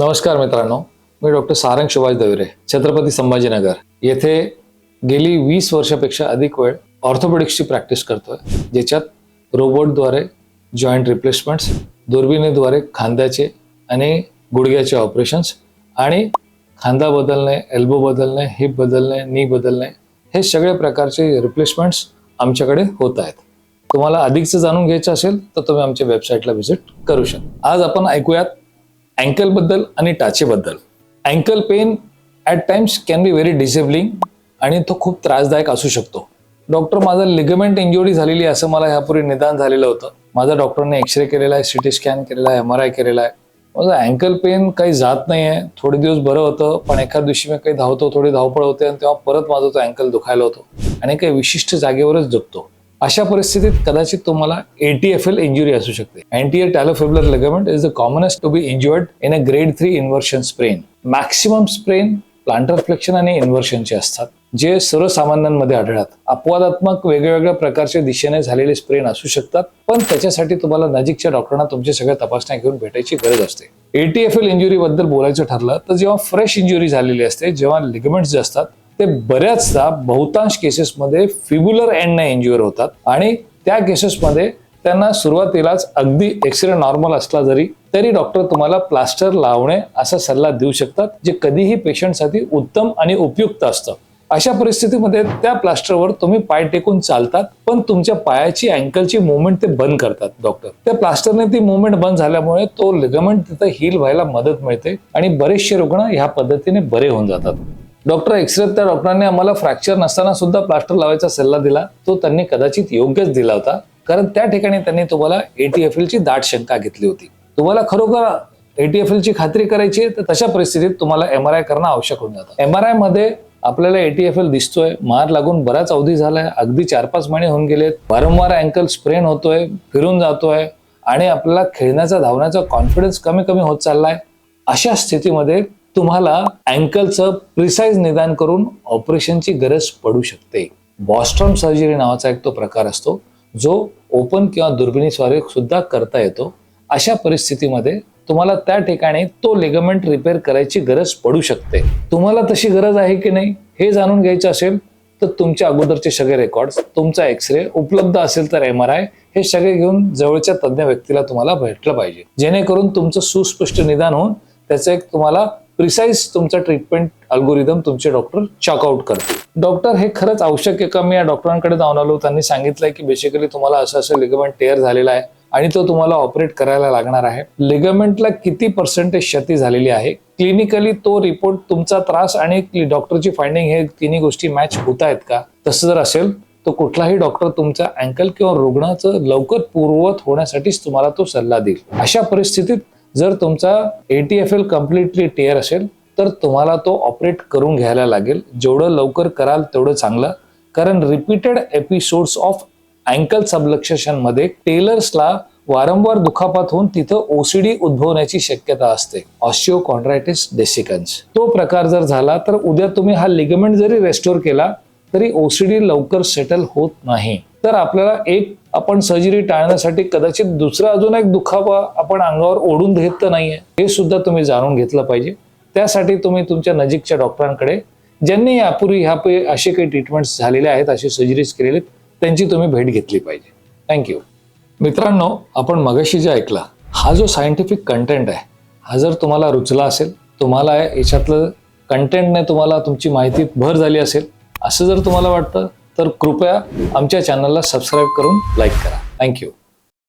नमस्कार मित्रांनो, मी डॉक्टर सारंग सुभाष दविरे, छत्रपती संभाजीनगर येथे गेली 20 वर्षापेक्षा अधिक वेळ ऑर्थोपेडिक्सची प्रॅक्टिस करतोय, ज्याच्यात रोबोटद्वारे जॉईंट रिप्लेसमेंट्स, दुर्बिणीद्वारे खांद्याचे आणि गुडघ्याचे ऑपरेशन्स आणि खांदा बदलणे, एल्बो बदलणे, हिप बदलणे, नी बदलणे हे सगळे प्रकारचे रिप्लेसमेंट्स आमच्याकडे होत आहेत. तुम्हाला अधिकचं जाणून घ्यायचं असेल तर तुम्ही आमच्या वेबसाईटला व्हिजिट करू शकता. आज आपण ऐकूयात अँकल बद्दल आणि टाचेबद्दल. Ankle pain at times can be very disabling आणि तो खूप त्रासदायक असू शकतो. डॉक्टर, माझं लिगमेंट इंजुरी झालेली असं मला ह्यापूर्वी निदान झालेलं होतं. माझ्या डॉक्टरने एक्सरे केलेला आहे, सिटी स्कॅन केलेला आहे, MRI केलेला आहे. माझं अँकल पेन काही जात नाही आहे. थोडे दिवस बरं होतं, पण एखाद दिवशी मी काही धावतो, थोडी धावपळ होते आणि तेव्हा परत माझा तो अँकल दुखायला होतो आणि काही विशिष्ट जागेवरच दुखतो. अशा परिस्थितीत कदाचित तुम्हाला ATFL इंजुरी असू शकते. Anterior talofibular ligament is the commonest to be injured in a grade 3 inversion sprain. Maximum sprain planter flexion आणि इन्व्हर्शनचे असतात, जे सर्वसामान्यांमध्ये आढळतात. अपवादात्मक वेगवेगळ्या प्रकारच्या दिशेने झालेले स्प्रेन असू शकतात, पण त्याच्यासाठी तुम्हाला नजीकच्या डॉक्टरांना तुमच्या सगळ्या तपासण्या घेऊन भेटायची गरज असते. ATFL इंजुरी बद्दल बोलायचं ठरलं तर जेव्हा फ्रेश इंजुरी झालेली असते, जेव्हा लिगमेंट्स जे असतात ते बऱ्याचदा बहुतांश केसेसमध्ये फिब्युलर एंडने इंज्युअर होतात आणि त्या केसेसमध्ये त्यांना सुरुवातीलाच अगदी एक्सरे नॉर्मल असला तरी डॉक्टर तुम्हाला प्लास्टर लावणे असा सल्ला देऊ शकतात, जे कधीही पेशंटसाठी उत्तम आणि उपयुक्त असतं. अशा परिस्थितीमध्ये त्या प्लास्टरवर तुम्ही पाय टेकून चालतात, पण तुमच्या पायाची अँकलची मुवमेंट ते बंद करतात डॉक्टर. त्या प्लास्टरने ती मुवमेंट बंद झाल्यामुळे तो लिगामेंट तिथं हील व्हायला मदत मिळते आणि बरेचसे रुग्ण ह्या पद्धतीने बरे होऊन जातात. डॉक्टर एक्सरेत त्या डॉक्टरांनी आम्हाला फ्रॅक्चर नसताना सुद्धा प्लास्टर लावायचा सल्ला दिला. तो त्यांनी कदाचित योग्यच दिला होता, कारण त्या ठिकाणी त्यांनी तुम्हाला ATFL ची दाट शंका घेतली होती. तुम्हाला खरोखर ATFL ची खात्री करायची तर तशा परिस्थितीत तुम्हाला MRI करणं आवश्यक होऊन जातं. MRI मध्ये आपल्याला ATFL दिसतोय, मार लागून बराच अवधी झालाय, अगदी 4-5 महिने होऊन गेलेत, वारंवार अँकल स्प्रेन होतोय, फिरून जातोय आणि आपल्याला खेळण्याचा धावण्याचा कॉन्फिडन्स कमी कमी होत चाललाय. अशा स्थितीमध्ये तुम्हाला अँकलचं प्रिसाइज निदान करून ऑपरेशनची गरज पडू शकते. बॉस्ट्रॉम सर्जरी नावाचा एक तो प्रकार असतो, जो ओपन किंवा दुर्बिणीद्वारे सुद्धा करता येतो. अशा परिस्थितीमध्ये तुम्हाला त्या ठिकाणी तो लिगामेंट रिपेअर करायची गरज पडू शकते. तुम्हाला तशी गरज आहे की नाही हे जाणून घ्यायचं असेल तर तुमच्या अगोदरचे सगळे रेकॉर्ड्स, तुमचा एक्सरे उपलब्ध असेल तर MRI हे सगळे घेऊन जवळच्या तज्ञ व्यक्तीला तुम्हाला भेटलं पाहिजे, जेणेकरून तुमचं सुस्पष्ट निदान होऊन त्याचं एक तुम्हाला प्रिसाइज तुमचा ट्रीटमेंट अल्गोरिदम तुमचे डॉक्टर चेकआउट करतील. डॉक्टर, हे खरंच आवश्यक आहे का? मी या डॉक्टरांकडे जाऊन आलो, त्यांनी सांगितलंय की बेसिकली तुम्हाला असं लिगामेंट टेअर झालेला आहे आणि तो तुम्हाला ऑपरेट करायला लागणार आहे. लिगामेंटला किती पर्सेंटेज क्षती झालेली आहे, क्लिनिकली तो रिपोर्ट, तुमचा त्रास आणि डॉक्टरची फाइंडिंग हे तिन्ही गोष्टी मॅच होत आहेत का? तसं जर असेल तर कुठलाही डॉक्टर तुमचा अँकल किंवा रुग्णाचं लवकर पूर्ववत होण्यासाठीच तुम्हाला तो सल्ला देईल. अशा परिस्थितीत जर तुमचा ATFL कम्प्लिटली टेअर असेल तर तुम्हाला तो ऑपरेट करून घ्यायला लागेल. जेवढं लवकर कराल तेवढं चांगलं, कारण repeated episodes of ankle subluxation मध्ये टेलर्सला वारंवार दुखापत होऊन तिथं OCD उद्भवण्याची शक्यता असते, ऑस्टिओकॉन्ड्रायटिस डेसिकन्स. तो प्रकार जर झाला तर उद्या तुम्ही हा लिगामेंट जरी रेस्टोर केला तरी OCD लवकर सेटल होत नाही. तर आपल्याला आपण सर्जरी टाळण्यासाठी कदाचित दुसरा अजून एक दुखावा आपण अंगावर ओढून घेत तर नाहीये, हे सुद्धा तुम्ही जाणून घेतलं पाहिजे. त्यासाठी तुम्ही तुमच्या नजीकच्या डॉक्टरांकडे, ज्यांनी यापूर्वी असे काही ट्रीटमेंट्स झालेले आहेत, असे सर्जरीज केलेले, त्यांची तुम्ही भेट घेतली पाहिजे. थँक्यू. मित्रांनो, आपण मगाशी जे ऐकला हा जो सायंटिफिक कंटेंट आहे, हा जर तुम्हाला रुचला असेल, तुम्हाला याच्यातलं कंटेंटने तुम्हाला तुमची माहितीत भर झाली असेल असं जर तुम्हाला वाटतं तर कृपया आमच्या चॅनलला सबस्क्राईब करून लाईक करा. थँक्यू.